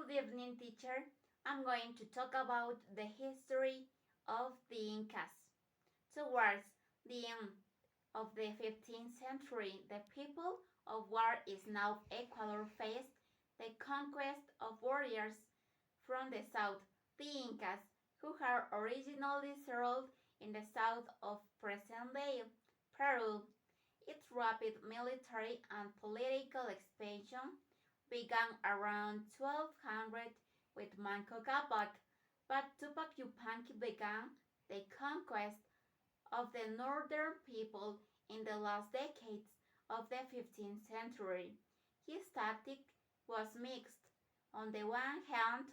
Good evening, teacher. I'm going to talk about the history of the Incas. Towards the end of the 15th century, the people of what is now Ecuador faced the conquest of warriors from the south, the Incas, who had originally settled in the south of present-day Peru. Its rapid military and political expansion began around 1200 with Manco Capac, but Tupac Yupanqui began the conquest of the northern people in the last decades of the 15th century. His tactic was mixed. On the one hand,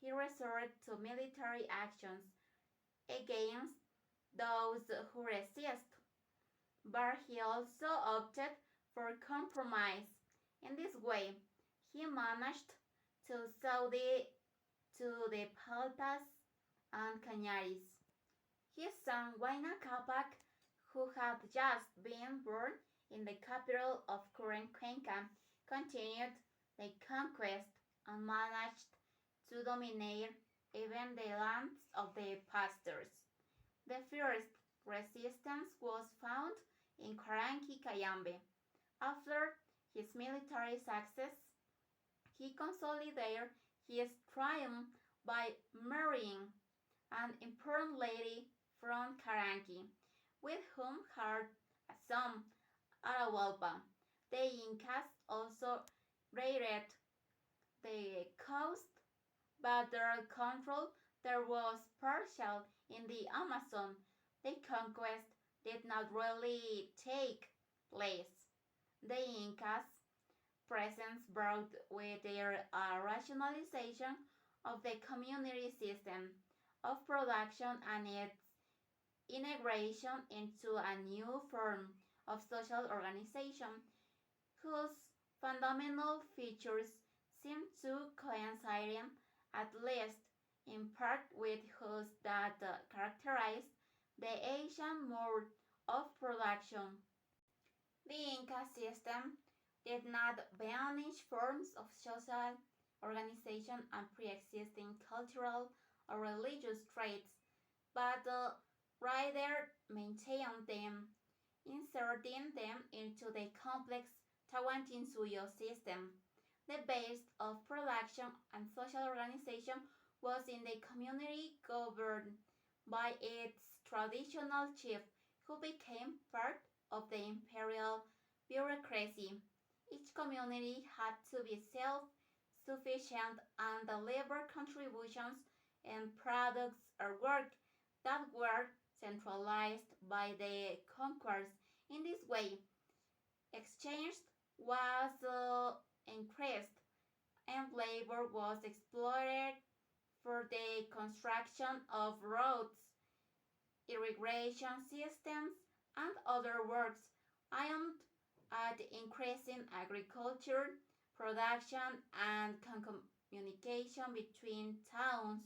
he resorted to military actions against those who resist, but he also opted for compromise. In this way, he managed to sell to the Paltas and Cañaris. His son Huayna Capac, who had just been born in the capital of current Cuenca, continued the conquest and managed to dominate even the lands of the pastors. The first resistance was found in Caranqui Cayambe. After his military success, he consolidated his triumph by marrying an important lady from Caranqui, with whom had a son, Atahualpa. The Incas also raided the coast, but their control there was partial in the Amazon. The conquest did not really take place. The Incas' presence brought with their rationalization of the community system of production and its integration into a new form of social organization whose fundamental features seem to coincide, at least in part, with those that characterized the ancient mode of production. The Inca system did not banish forms of social organization and pre-existing cultural or religious traits, but rather maintained them, inserting them into the complex Tawantinsuyo system. The base of production and social organization was in the community governed by its traditional chief, who became part of the imperial bureaucracy. Each community had to be self-sufficient and deliver contributions and products or work that were centralized by the conquerors. In this way, exchange was increased and labor was exploited for the construction of roads, irrigation systems, and other works aimed at increasing agriculture, production, and communication between towns.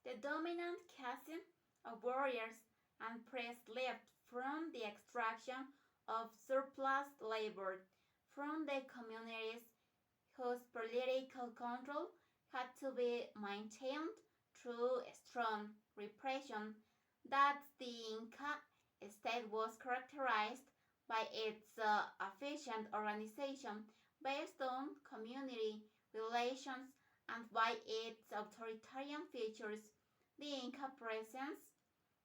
The dominant caste of warriors and priests lived from the extraction of surplus labor from the communities whose political control had to be maintained through strong repression. That the Inca state was characterized by its efficient organization based on community relations and by its authoritarian features. The Inca presence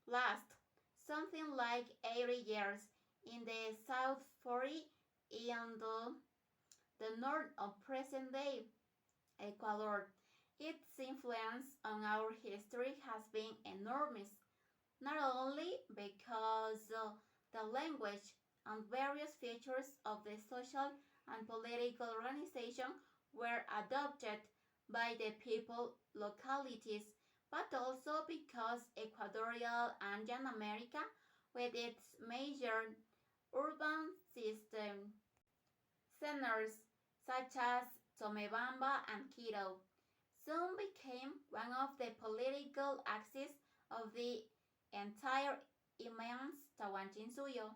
lasted something like 80 years in the south, 40 in the north of present-day Ecuador. Its influence on our history has been enormous, not only because the language and various features of the social and political organization were adopted by the people localities, but also because Equatorial Andean America, with its major urban system centers such as Tomebamba and Quito, soon became one of the political axes of the entire immense Tawantinsuyo.